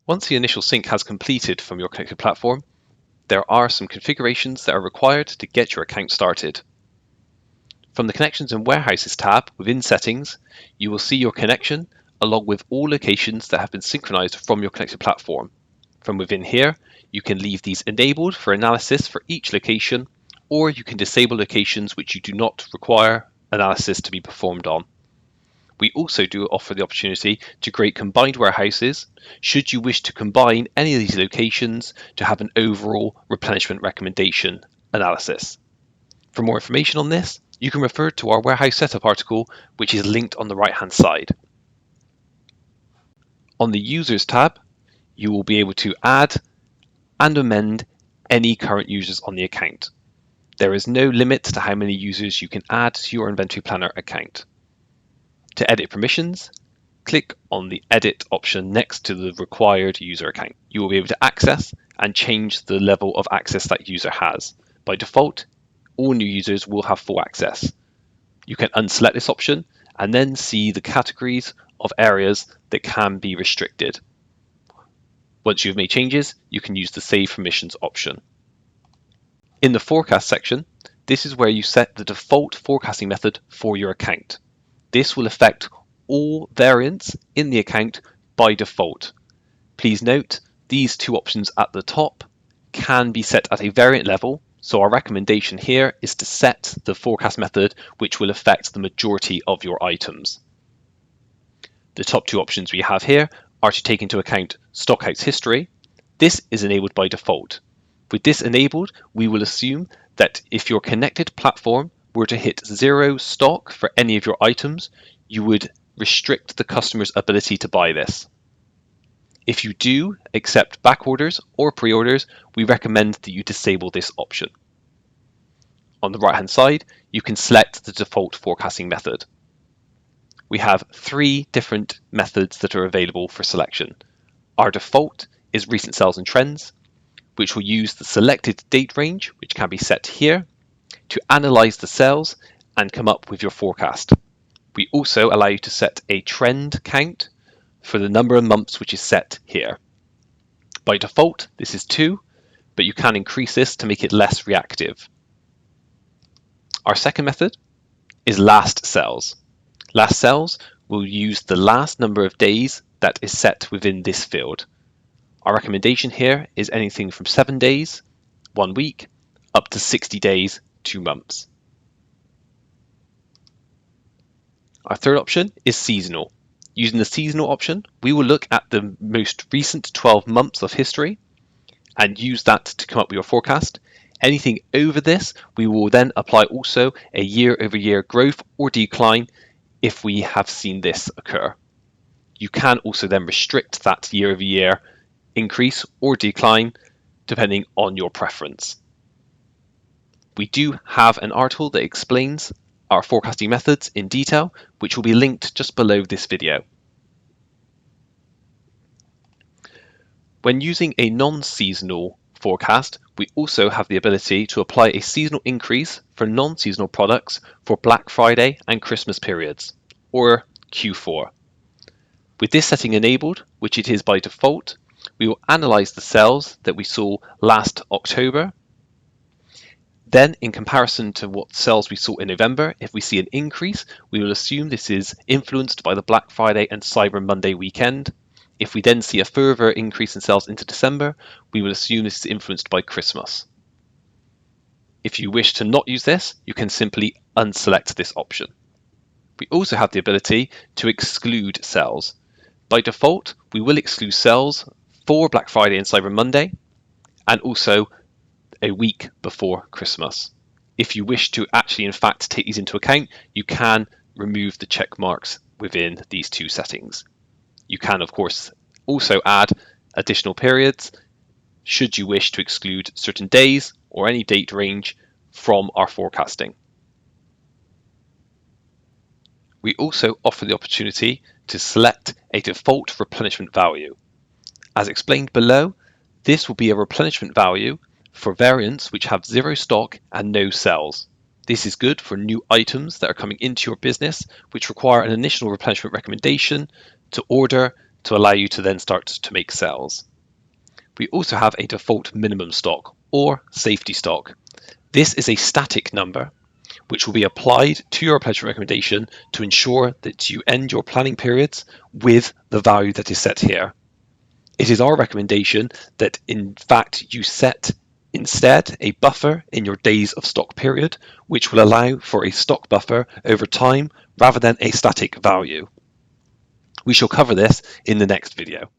Once the initial sync has completed from your connected platform, there are some configurations that are required to get your account started. From the Connections and Warehouses tab within Settings, you will see your connection along with all locations that have been synchronized from your connected platform. From within here, you can leave these enabled for analysis for each location, or you can disable locations which you do not require analysis to be performed on. We also do offer the opportunity to create combined warehouses should you wish to combine any of these locations to have an overall replenishment recommendation analysis. For more information on this, you can refer to our warehouse setup article, which is linked on the right-hand side. On the Users tab, you will be able to add and amend any current users on the account. There is no limit to how many users you can add to your Inventory Planner account. To edit permissions, click on the Edit option next to the required user account. You will be able to access and change the level of access that user has. By default, all new users will have full access. You can unselect this option and then see the categories of areas that can be restricted. Once you've made changes, you can use the Save Permissions option. In the Forecast section, this is where you set the default forecasting method for your account. This will affect all variants in the account by default. Please note, these two options at the top can be set at a variant level, so our recommendation here is to set the forecast method which will affect the majority of your items. The top two options we have here are to take into account stockouts history. This is enabled by default. With this enabled, we will assume that if your connected platform were to hit zero stock for any of your items, you would restrict the customer's ability to buy this. If you do accept back orders or pre-orders, we recommend that you disable this option. On the right-hand side, you can select the default forecasting method. We have three different methods that are available for selection. Our default is recent sales and trends, which will use the selected date range, which can be set here, to analyze the sales and come up with your forecast. We also allow you to set a trend count for the number of months which is set here. By default, this is 2, but you can increase this to make it less reactive. Our second method is last sales. Last sales will use the last number of days that is set within this field. Our recommendation here is anything from 7 days, 1 week, up to 60 days, 2 months. Our third option is seasonal. Using the seasonal option, we will look at the most recent 12 months of history and use that to come up with your forecast. Anything over this, we will then apply also a year-over-year growth or decline if we have seen this occur. You can also then restrict that year-over-year increase or decline depending on your preference. We do have an article that explains our forecasting methods in detail, which will be linked just below this video. When using a non-seasonal forecast, we also have the ability to apply a seasonal increase for non-seasonal products for Black Friday and Christmas periods, or Q4. With this setting enabled, which it is by default, we will analyze the sales that we saw last October. Then, in comparison to what sales we saw in November, if we see an increase, we will assume this is influenced by the Black Friday and Cyber Monday weekend. If we then see a further increase in sales into December, we will assume this is influenced by Christmas. If you wish to not use this, you can simply unselect this option. We also have the ability to exclude sales. By default, we will exclude sales for Black Friday and Cyber Monday, and also a week before Christmas. If you wish to actually in fact take these into account, you can remove the check marks within these two settings. You can of course also add additional periods should you wish to exclude certain days or any date range from our forecasting. We also offer the opportunity to select a default replenishment value. As explained below, this will be a replenishment value for variants which have zero stock and no sales. This is good for new items that are coming into your business, which require an initial replenishment recommendation to order to allow you to then start to make sales. We also have a default minimum stock or safety stock. This is a static number which will be applied to your replenishment recommendation to ensure that you end your planning periods with the value that is set here. It is our recommendation that in fact you set instead a buffer in your days of stock period, which will allow for a stock buffer over time rather than a static value. We shall cover this in the next video.